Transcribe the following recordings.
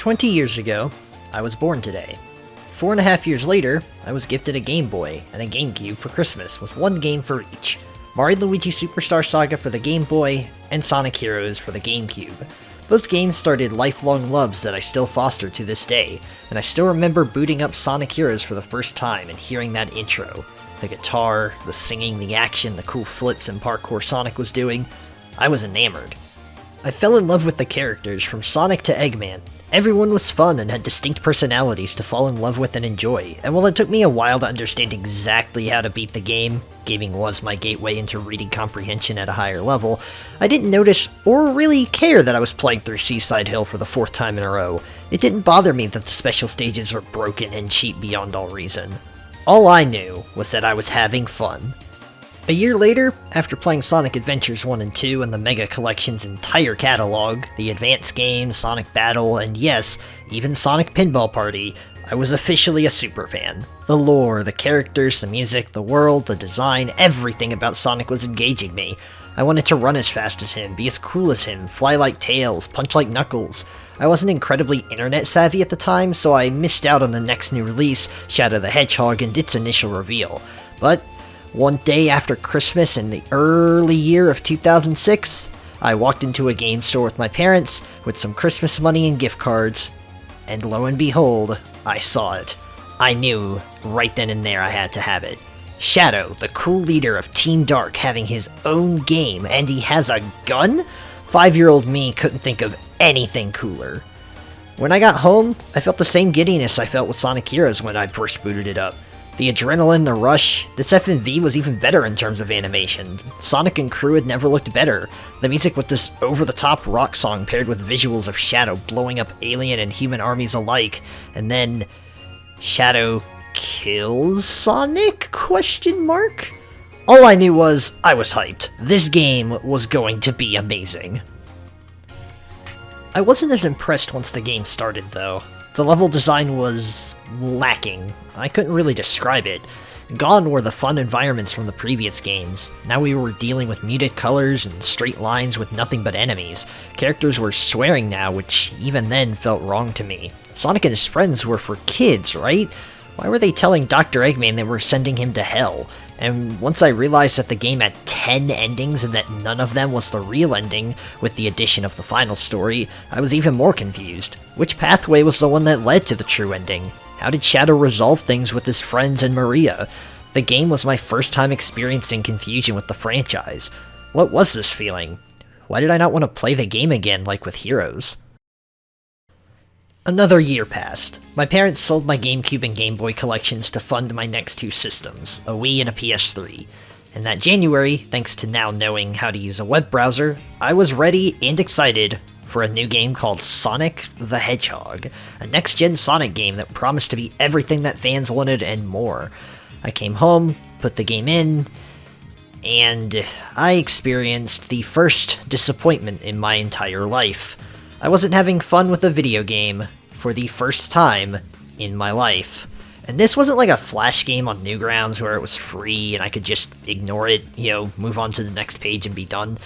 20 years ago, I was born today. 4.5 years later, I was gifted a Game Boy and a GameCube for Christmas with one game for each. Mario & Luigi Superstar Saga for the Game Boy, and Sonic Heroes for the GameCube. Both games started lifelong loves that I still foster to this day, and I still remember booting up Sonic Heroes for the first time and hearing that intro. The guitar, the singing, the action, the cool flips and parkour Sonic was doing. I was enamored. I fell in love with the characters, from Sonic to Eggman. Everyone was fun and had distinct personalities to fall in love with and enjoy, and while it took me a while to understand exactly how to beat the game, gaming was my gateway into reading comprehension at a higher level, I didn't notice or really care that I was playing through Seaside Hill for the 4th time in a row. It didn't bother me that the special stages were broken and cheap beyond all reason. All I knew was that I was having fun. A year later, after playing Sonic Adventures 1 and 2 and the Mega Collection's entire catalog, the advanced games, Sonic Battle, and yes, even Sonic Pinball Party, I was officially a superfan. The lore, the characters, the music, the world, the design, everything about Sonic was engaging me. I wanted to run as fast as him, be as cool as him, fly like Tails, punch like Knuckles. I wasn't incredibly internet savvy at the time, so I missed out on the next new release, Shadow the Hedgehog, and its initial reveal. But one day after Christmas in the early year of 2006, I walked into a game store with my parents with some Christmas money and gift cards, and lo and behold, I saw it. I knew right then and there I had to have it. Shadow, the cool leader of Team Dark, having his own game, and he has a gun? 5-year-old me couldn't think of anything cooler. When I got home, I felt the same giddiness I felt with Sonic Heroes when I first booted it up. The adrenaline, the rush, this FMV was even better in terms of animation. Sonic and crew had never looked better. The music with this over-the-top rock song paired with visuals of Shadow blowing up alien and human armies alike, and then Shadow kills Sonic? ? All I knew was, I was hyped. This game was going to be amazing. I wasn't as impressed once the game started, though. The level design was lacking. I couldn't really describe it. Gone were the fun environments from the previous games. Now we were dealing with muted colors and straight lines with nothing but enemies. Characters were swearing now, which even then felt wrong to me. Sonic and his friends were for kids, right? Why were they telling Dr. Eggman they were sending him to hell? And once I realized that the game had 10 endings and that none of them was the real ending, with the addition of the final story, I was even more confused. Which pathway was the one that led to the true ending? How did Shadow resolve things with his friends and Maria? The game was my first time experiencing confusion with the franchise. What was this feeling? Why did I not want to play the game again like with Heroes? Another year passed. My parents sold my GameCube and Game Boy collections to fund my next two systems, a Wii and a PS3. And that January, thanks to now knowing how to use a web browser, I was ready and excited for a new game called Sonic the Hedgehog, a next-gen Sonic game that promised to be everything that fans wanted and more. I came home, put the game in, and I experienced the first disappointment in my entire life. I wasn't having fun with a video game for the first time in my life. And this wasn't like a Flash game on Newgrounds where it was free and I could just ignore it, move on to the next page and be done.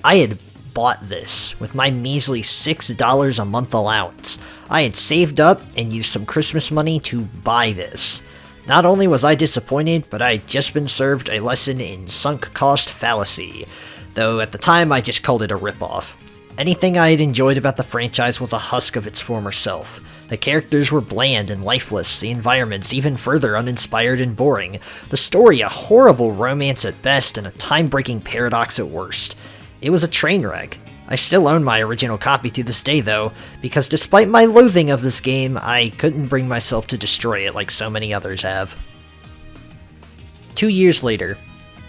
I had bought this with my measly $6 a month allowance. I had saved up and used some Christmas money to buy this. Not only was I disappointed, but I had just been served a lesson in sunk cost fallacy, though at the time I just called it a ripoff. Anything I had enjoyed about the franchise was a husk of its former self. The characters were bland and lifeless, the environments even further uninspired and boring, the story a horrible romance at best and a time-breaking paradox at worst. It was a train wreck. I still own my original copy to this day though, because despite my loathing of this game, I couldn't bring myself to destroy it like so many others have. 2 years later,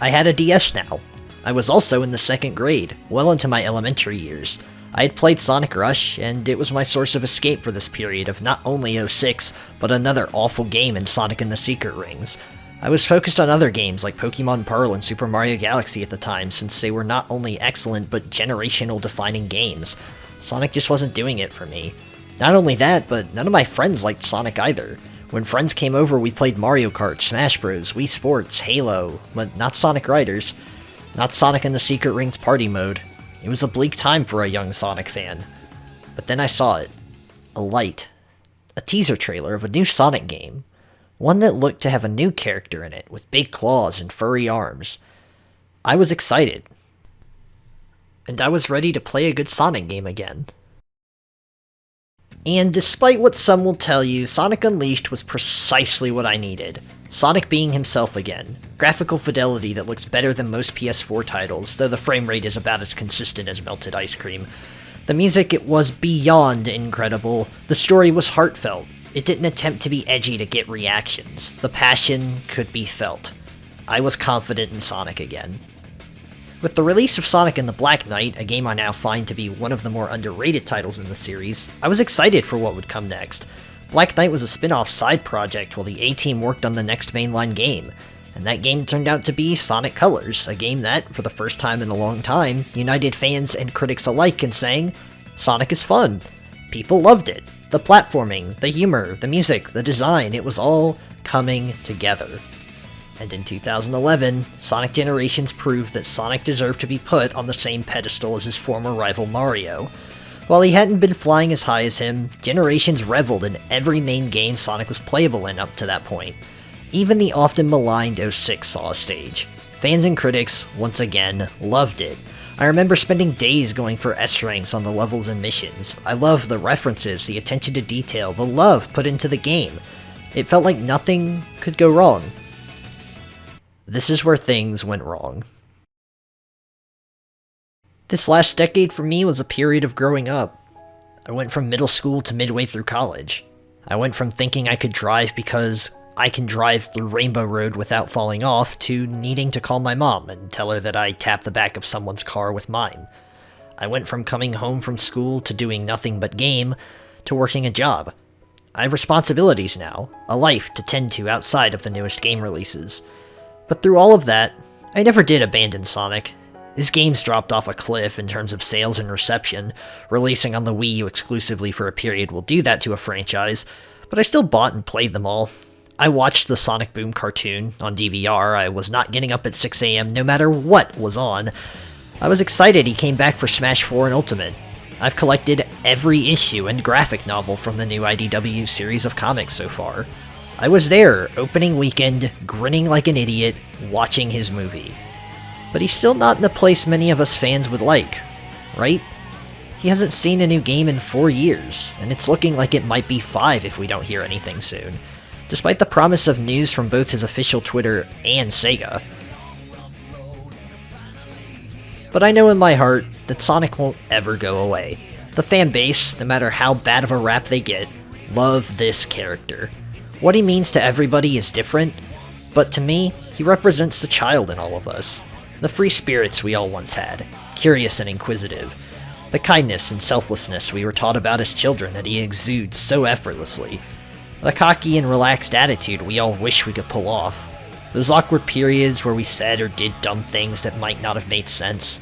I had a DS now. I was also in the 2nd grade, well into my elementary years. I had played Sonic Rush, and it was my source of escape for this period of not only 06, but another awful game in Sonic and the Secret Rings. I was focused on other games like Pokemon Pearl and Super Mario Galaxy at the time, since they were not only excellent, but generational defining games. Sonic just wasn't doing it for me. Not only that, but none of my friends liked Sonic either. When friends came over, we played Mario Kart, Smash Bros, Wii Sports, Halo, but not Sonic Riders. Not Sonic and the Secret Rings party mode. It was a bleak time for a young Sonic fan. But then I saw it. a light, a teaser trailer of a new Sonic game, one that looked to have a new character in it with big claws and furry arms. I was excited, and I was ready to play a good Sonic game again. And despite what some will tell you, Sonic Unleashed was precisely what I needed. Sonic being himself again. Graphical fidelity that looks better than most PS4 titles, though the frame rate is about as consistent as melted ice cream. The music, it was beyond incredible. The story was heartfelt. It didn't attempt to be edgy to get reactions. The passion could be felt. I was confident in Sonic again. With the release of Sonic and the Black Knight, a game I now find to be one of the more underrated titles in the series, I was excited for what would come next. Black Knight was a spin-off side project while the A-Team worked on the next mainline game, and that game turned out to be Sonic Colors, a game that, for the first time in a long time, united fans and critics alike in saying, Sonic is fun. People loved it. The platforming, the humor, the music, the design, it was all coming together. And in 2011, Sonic Generations proved that Sonic deserved to be put on the same pedestal as his former rival Mario. While he hadn't been flying as high as him, Generations reveled in every main game Sonic was playable in up to that point. Even the often maligned 06 saw a stage. Fans and critics, once again, loved it. I remember spending days going for S ranks on the levels and missions. I loved the references, the attention to detail, the love put into the game. It felt like nothing could go wrong. This is where things went wrong. This last decade for me was a period of growing up. I went from middle school to midway through college. I went from thinking I could drive because I can drive through Rainbow Road without falling off to needing to call my mom and tell her that I tapped the back of someone's car with mine. I went from coming home from school to doing nothing but game to working a job. I have responsibilities now, a life to tend to outside of the newest game releases. But through all of that, I never did abandon Sonic. His games dropped off a cliff in terms of sales and reception. Releasing on the Wii U exclusively for a period will do that to a franchise, but I still bought and played them all. I watched the Sonic Boom cartoon on DVR. I was not getting up at 6 AM no matter what was on. I was excited he came back for Smash 4 and Ultimate. I've collected every issue and graphic novel from the new IDW series of comics so far. I was there, opening weekend, grinning like an idiot, watching his movie. But he's still not in the place many of us fans would like, right? He hasn't seen a new game in 4 years, and it's looking like it might be 5 if we don't hear anything soon, despite the promise of news from both his official Twitter and Sega. But I know in my heart that Sonic won't ever go away. The fan base, no matter how bad of a rap they get, love this character. What he means to everybody is different, but to me, he represents the child in all of us. The free spirits we all once had, curious and inquisitive. The kindness and selflessness we were taught about as children that he exudes so effortlessly. The cocky and relaxed attitude we all wish we could pull off. Those awkward periods where we said or did dumb things that might not have made sense.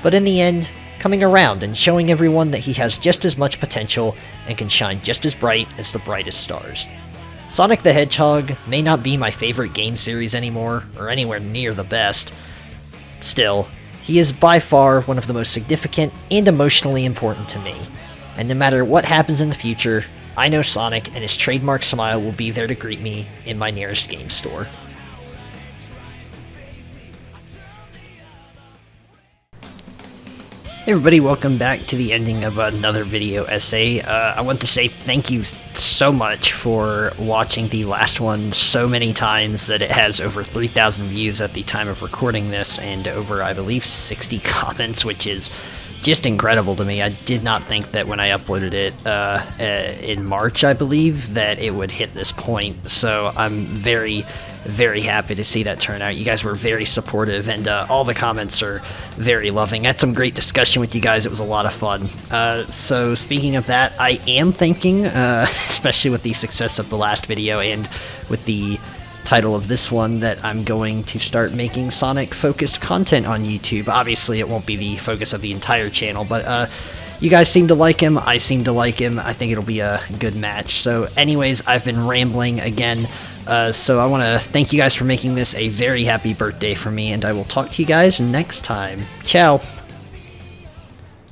But in the end, coming around and showing everyone that he has just as much potential and can shine just as bright as the brightest stars. Sonic the Hedgehog may not be my favorite game series anymore, or anywhere near the best. Still, he is by far one of the most significant and emotionally important to me. And no matter what happens in the future, I know Sonic and his trademark smile will be there to greet me in my nearest game store. Hey everybody, welcome back to the ending of another video essay. I want to say thank you so much for watching the last one so many times that it has over 3,000 views at the time of recording this and over, I believe, 60 comments, which is just incredible to me. I did not think that when I uploaded it in March, I believe, that it would hit this point, so I'm very happy to see that turn out. You guys were very supportive, and all the comments are very loving. I had some great discussion with you guys. It was a lot of fun. So speaking of that, I am thinking, especially with the success of the last video and with the title of this one, that I'm going to start making Sonic-focused content on YouTube. Obviously, it won't be the focus of the entire channel, but you guys seem to like him. I seem to like him. I think it'll be a good match. So anyways, I've been rambling again. So I want to thank you guys for making this a very happy birthday for me, and I will talk to you guys next time. Ciao!